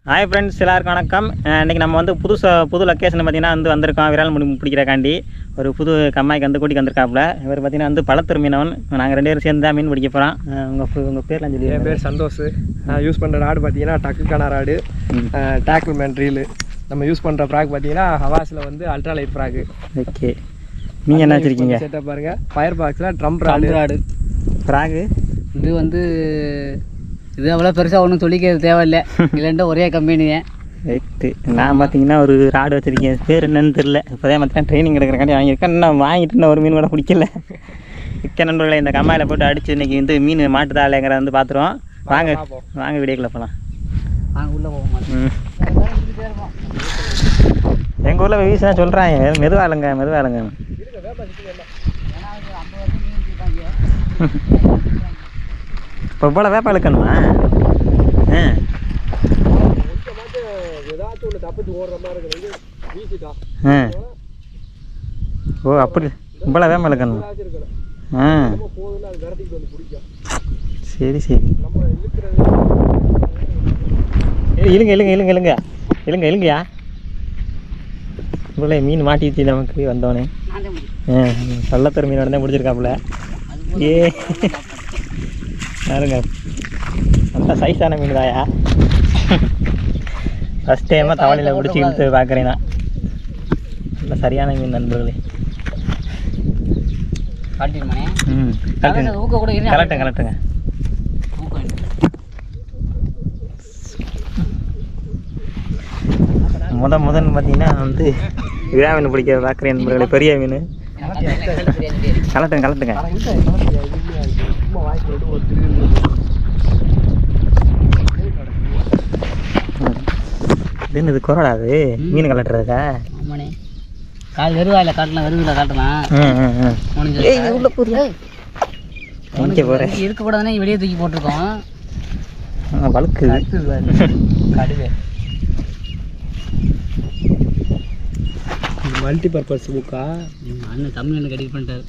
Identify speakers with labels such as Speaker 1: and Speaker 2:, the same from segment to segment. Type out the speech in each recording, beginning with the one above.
Speaker 1: Hi friends, எல்லாருக்கும் வணக்கம். இன்றைக்கி நம்ம வந்து புது லொக்கேஷன் பார்த்திங்கன்னா வந்திருக்கோம். விரால் முடி பிடிக்கிறக்காண்டி ஒரு புது கம்மாய்க்கு கூட்டிகிட்டு வந்திருக்காப்புல. இவர் பார்த்திங்கன்னா பழத்தூர் மீனவன். நாங்கள் 2 பேரும் சேர்ந்து தான் மீன் பிடிக்க போகிறோம். உங்கள் பேர்லாம் சொல்லி.
Speaker 2: என் பேர் சந்தோஷ். நான் யூஸ் பண்ணுற ராடு பார்த்தீங்கன்னா டக்குக்கான ராடு, டேக்கிள் மேன் ரீலு. நம்ம யூஸ் பண்ணுற ஃப்ராக் பார்த்தீங்கன்னா ஹவாஸில் அல்ட்ரா லைட் ஃப்ராக்கு.
Speaker 1: ஓகே, நீங்கள் என்ன வச்சுருக்கீங்க?
Speaker 2: செட்டப் பாருங்கள். ஃபயர் பாக்ஸில் ட்ரம் ராடு
Speaker 1: ஃப்ராகு.
Speaker 3: இது அவ்வளோ பெருசாக ஒன்றும் சொல்லிக்கிறது தேவையில்லை, இல்லைன்ட்டு ஒரே கம்பெனியே.
Speaker 1: ரைட்டு. நான் பார்த்தீங்கன்னா ஒரு ராடு வச்சுருக்கேன். பேர் என்னன்னு தெரில. இப்போதான் பார்த்தீங்கன்னா ட்ரைனிங் எடுக்கிறக்காண்டி வாங்கியிருக்கேன். இன்னும் வாங்கிட்டு ஒரு மீன் கூட பிடிக்கல. மிக்க நண்பர்களை இந்த கம்மாயில் போட்டு அடித்து இன்றைக்கி மீன் மாட்டுதா இல்லைங்கிறத பார்த்துருவோம். வாங்க வீடியோக்குள்ளே போகலாம்.
Speaker 3: உள்ளே போவோம்.
Speaker 1: எங்கள் ஊரில் வீசுனா சொல்கிறாங்க மெதுவாக இப்போ போல் வேப்பா இழுக்கணுமா? ஓ அப்படி போல் வேப்பா இழுக்கணும். சரி இழுங்கயா இவ்வளோ மீன் மாட்டிச்சு நமக்கு வந்தோடனே. பள்ளத்தூர் மீனோட தான் முடிச்சிருக்காப்புல. பாருங்க, நல்ல சைஸான மீன் தாயா. ஃபஸ்ட் டைமாக தவளையில் பிடிச்சி இழுத்து பார்க்குறேன் நான். நல்ல சரியான மீன் நண்பர்களே. கலட்டுங்க. முதன்னு பார்த்தீங்கன்னா விழா மீன் பிடிக்க பார்க்குறேன் நண்பர்களே. பெரிய மீன். கலட்டுங்க. இது குரடாது மீன் கலட்டுறதுக்கா?
Speaker 3: கால் வெறுவாயில் காட்டலாம், வெறுவில் காட்டலாம். இருக்கக்கூடாதுன்னா வெளியே தூக்கி போட்டிருக்கோம்.
Speaker 1: வழுக்கு
Speaker 3: கடுவே
Speaker 2: மல்டி பர்பஸ் புக்கா.
Speaker 3: அண்ணன் தமிழ் கட்டி பண்ணிட்டாரு.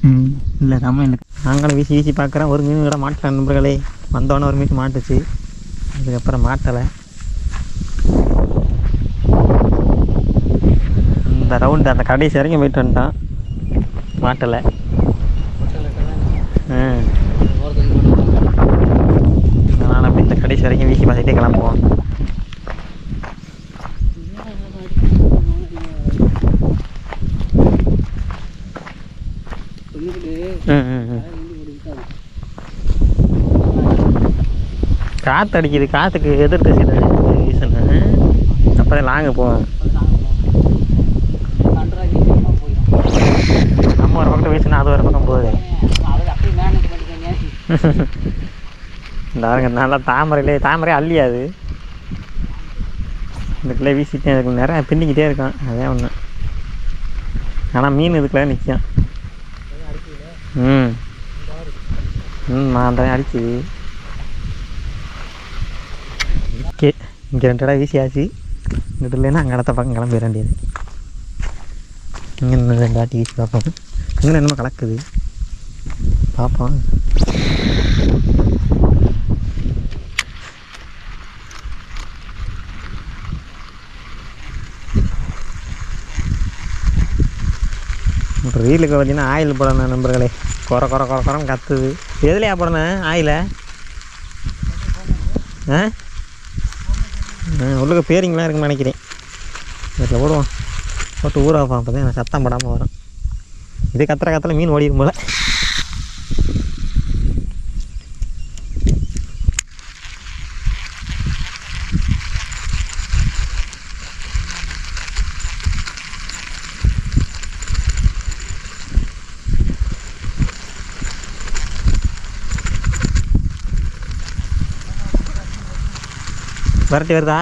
Speaker 1: இல்லை தமிழ். நாங்களும் வீசி பார்க்குறேன். ஒரு மீன் கூட மாட்டல நண்பர்களே. வந்தோடனே ஒரு மீன் மாட்டுச்சு, அதுக்கப்புறம் மாட்டலை. இந்த ரவுண்டு அந்த கடைசி வரைக்கும் போயிட்டு வந்துட்டான், மாட்டலை. அதனால் அப்படி இந்த கடைசி வரைக்கும் வீசி பார்த்துட்டே கிளம்புவோம். காற்று அடிக்குது, காற்றுக்கு எதிர்த்து வீசணும். அப்போ தான் லாங்கு போவோம். நம்ம ஒரு பக்கம் வீசினா அது ஒரு பக்கம் போகுது. நல்லா தாமரை அள்ளியாது. இதுக்குள்ளே வீசிட்டே இருக்கும், நிறையா பின்னிக்கிட்டே இருக்கான். அதே ஒன்று. ஆனால் மீன் இதுக்குள்ளே நிற்கும். நான் தான் அடிச்சுது. ஓகே, இங்கே 2 இடம் வீசியாச்சு. இங்கிட்ட இல்லைன்னா அங்கே இடத்த பக்கம் கிளம்பிட வேண்டியது. இங்கே 2 வாட்டி வீசி பார்ப்போம். இங்கே என்னமோ கலக்குது, பார்ப்போம். ரீலுக்கு பார்த்தீங்கன்னா ஆயில் போடணும் நண்பர்களே. குறன்னு கத்துது. எதுலையா போடணும் ஆயில? உள்ளுக்கு பேரிங்கெலாம் இருக்குன்னு நினைக்கிறேன். இதில் போடுவோம், போட்டு ஊற வைப்போம். அப்போ தான் எனக்கு சத்தம் போடாமல் வரும். இது கத்துற மீன் ஓடிடும் போல். வரட்டி வருதா?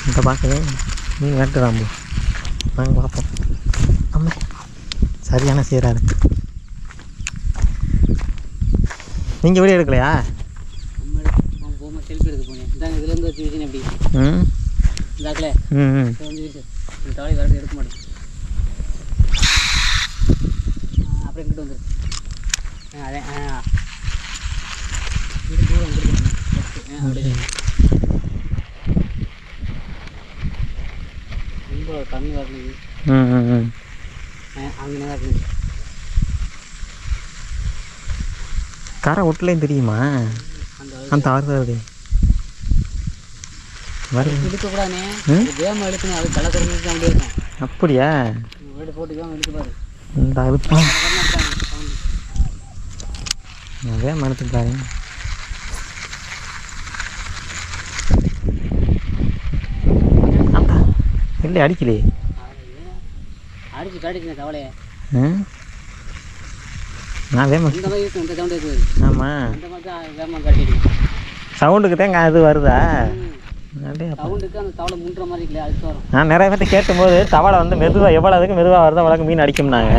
Speaker 1: இப்போ பார்க்கவே மீன் வரட்டுதாம்பு. வாங்க பார்ப்போம். அம்மா சரியான சீராக இருக்கு. நீங்கள் வீடியோ எடுக்கலையா?
Speaker 3: செல்ஃபி எடுக்க போனேன். இதுலேருந்து வச்சு வீசினேன். எப்படி இதாக்கல தவளை வரட்டு எடுக்க மாட்டேன். அப்படியே கிட்ட வந்துருக்கு. அதே அப்படியே ரொம்ப தண்ணி வரணுங்க. அங்கே வரணுங்க.
Speaker 1: காரை ஒட்டுலேயும் தெரியுமா அந்த ஆறுது
Speaker 3: இழுக்கக்கூடாதுண்ணே. வேகமாக இழுக்கணும். அது தலை திறந்து அப்படியே இருக்கும்.
Speaker 1: அப்படியா?
Speaker 3: வீடு போட்டு தான் இழுத்து பாரு.
Speaker 1: இந்த அழுப்பா வேகமாக எடுத்து பாரு. இல்லை அடிக்கலையே.
Speaker 3: அடிச்சு காட்டிச்சுண்ணே தவளையை.
Speaker 1: நான் வேகமாக
Speaker 3: இந்த மாதிரி இருக்கும். இந்த சவுண்டு இருக்குது.
Speaker 1: ஆமாம்
Speaker 3: இந்த மாதிரி தான் வேகமாக காட்டிடுங்க.
Speaker 1: சவுண்டுக்கு தான் இது வருதா? அப்படியே
Speaker 3: சவுண்டுக்கு அந்த தவளை முண்டுற மாதிரி இல்லை. அதுக்கு வரும்.
Speaker 1: நான் நிறைய பேர்ட்ட கேட்டும்போது தவளை வந்து மெதுவாக எவ்வளோ அதுக்கு மெதுவாக வருதோ அவ்வளோக்கு மீன் அடிக்கும்னாங்க.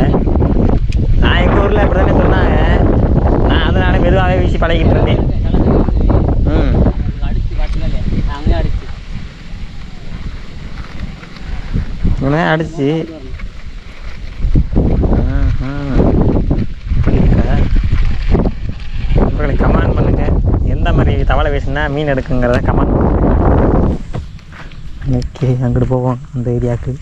Speaker 1: நான் எங்கள் ஊரில் இப்படி தானே சொன்னாங்க. நான் அதனால மெதுவாகவே வீசி பழகிட்டு இருந்தேன்.
Speaker 3: அடிச்சு காட்டுங்க. நாங்களே அடிச்சு
Speaker 1: இவனே அடிச்சு உங்களுக்கு கமெண்ட் பண்ணுங்கள். எந்த மாதிரி தவளை வீசினா மீன் எடுக்குங்கிறத கமெண்ட் பண்ணுங்கள். ஓகே, அங்கிட்டு போவோம் அந்த ஏரியாவுக்கு.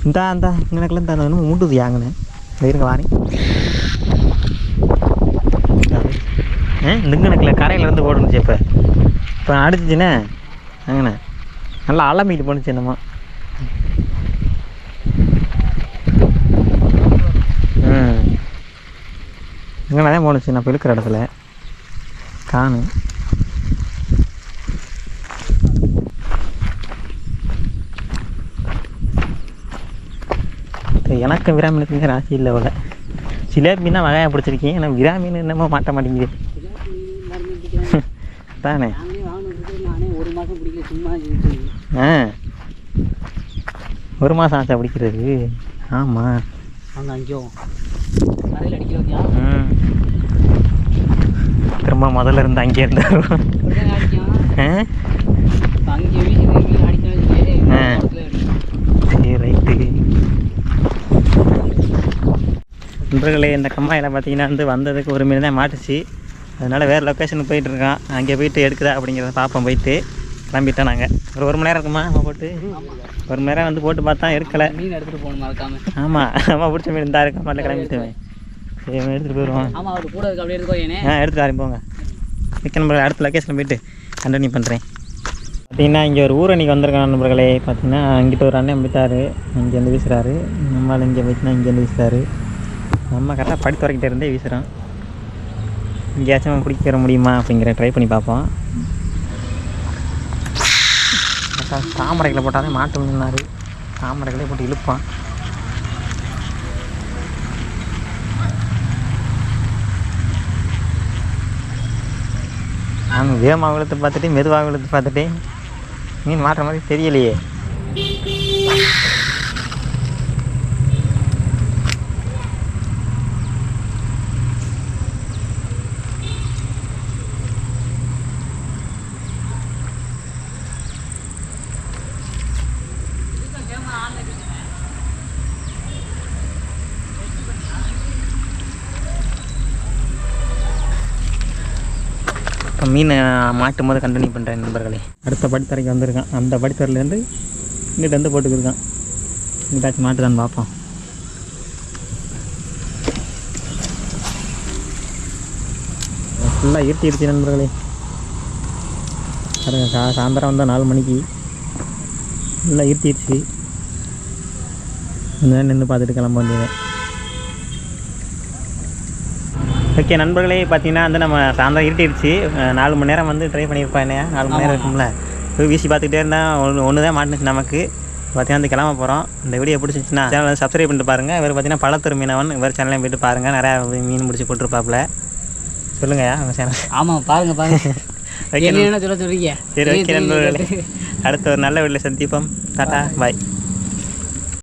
Speaker 1: இந்தா இங்கனக்குள்ள இந்த இன்னும் மூண்டுது யாங்கண்ணே. இருங்க வாரேன். இங்கனக்குள்ள கரையிலேருந்து ஓடுனுச்சு. இப்போ அடிச்சிச்சுண்ணே அங்கண்ணே நல்லா அலம்பிட்டு போணுச்சு என்னமோ. இங்கே தான் போணுச்சு. நான் இப்போ இருக்கிற இடத்துல காணு. எனக்கு விராமீனுக்குங்க ராசி இல்லை அவ்வளோ. சிலேபின்னா வகையாக பிடிச்சிருக்கேன். ஆனால் விராமீன் என்னமோ மாட்ட மாட்டேங்குது தானே. ஒரு மாதம் ஆச்சா பிடிக்கிறது? ஆமாம். திரும்ப முதல்ல இருந்து அங்கே இருந்தார். சரி ரைட்டு. நண்பர்களே, இந்த கம்மாயில் பார்த்தீங்கன்னா வந்து வந்ததுக்கு ஒரு மீன் தான் மாட்டுச்சு. அதனால் வேறு லொக்கேஷனுக்கு போயிட்டுருக்கான். அங்கே போயிட்டு எடுக்குதா அப்படிங்கிறத பார்ப்போம். போயிட்டு கிளம்பிட்டோம் நாங்கள். ஒரு மணி நேரம் இருக்குமா நம்ம போட்டு? ஒரு மணி நேரம் வந்து போட்டு பார்த்தா எடுக்கலை.
Speaker 3: மீன் எடுத்துகிட்டு போகணும் மறக்காம.
Speaker 1: ஆமாம், அம்மா பிடிச்ச மீன் இருந்தால் இருக்க மாட்டில் கிளம்பிட்டுவேன். சரி எடுத்துகிட்டு போயிடுவோம்.
Speaker 3: ஆமாம், அவர் கூட இருக்கு. அப்படியே இருக்கோ ஏனே?
Speaker 1: எடுத்துகிட்டு வரேன் போங்க. மிக்க நண்பர்கள், அடுத்த லொக்கேஷனில் போயிட்டு கண்டினியூ பண்ணுறேன். பார்த்தீங்கன்னா இங்கே ஒரு ஊர் அன்றைக்கி வந்திருக்காங்க நண்பர்களே. பார்த்தீங்கன்னா அங்கிட்ட ஒரு அண்ணன் போயிட்டார். இங்கேருந்து வீசுகிறாரு. நம்மளால் இங்கே போயிட்டுனா இங்கேருந்து வீசுகிறாரு. நம்ம கரெக்டாக படி துறைக்கிட்டே இருந்தே வீசுகிறோம். எங்கேயாச்சும் பிடிக்க முடியுமா அப்படிங்கிற ட்ரை பண்ணி பார்ப்போம். தாமரைகளை போட்டாலே மாட்டு முன்னாரு. தாமரைகளே போட்டு இழுப்பான். நாங்கள் வேகமாக இழுத்து பார்த்துட்டு மெதுவாக இழுத்து பார்த்துட்டு மீன் மாட்டுற மாதிரி தெரியலையே. இப்போ மீன் மாட்டும் போது கண்டினியூ பண்ணுறேன் நண்பர்களே. அடுத்த படித்தரைக்கு வந்திருக்கான். அந்த படித்தரையிலேருந்து இங்கிட்ட வந்து போட்டுக்கிருக்கான். இங்கிட்டாச்சும் மாட்டுதான்னு பார்ப்போம். ஃபுல்லாக இருட்டிடுச்சு நண்பர்களே. பாருங்க, சாயந்தரம் வந்தால் 4 மணிக்கு ஃபுல்லாக இருட்டிடுச்சு. கொஞ்ச நேரம் நின்று பார்த்துட்டு கிளம்ப வேண்டியது. ஓகே நண்பர்களே, பார்த்தீங்கன்னா வந்து நம்ம சாயந்தரம் இருட்டிடுச்சு. 4 மணி நேரம் வந்து ட்ரை பண்ணியிருப்பேன். 4 மணி நேரம் இருக்கும்ல. போய் வீசி பார்த்துக்கிட்டே இருந்தால் ஒன்று தான் மாட்டுச்சு நமக்கு. பார்த்தீங்கன்னா வந்து கிளம்ப போகிறோம். இந்த வீடியோ பிடிச்சிச்சுன்னா சேனலை சப்ஸ்கிரைப் பண்ணிட்டு பாருங்கள். இவர் பார்த்தீங்கன்னா பழத்தூர் மீனவன். இவர் சேனலையும் போய்ட்டு பாருங்கள். நிறையா மீன் பிடிச்சி போட்டுருப்பாப்புல. சொல்லுங்கய்யா உங்கள் சேனல்.
Speaker 3: ஆமாம், பாருங்கள்.
Speaker 1: ஓகே
Speaker 3: சொல்ல சொல்கிறீங்க.
Speaker 1: சரி, ஓகே நண்பர்களே, அடுத்த ஒரு நல்ல வீட்டில் சந்திப்போம். டாடா பாய்.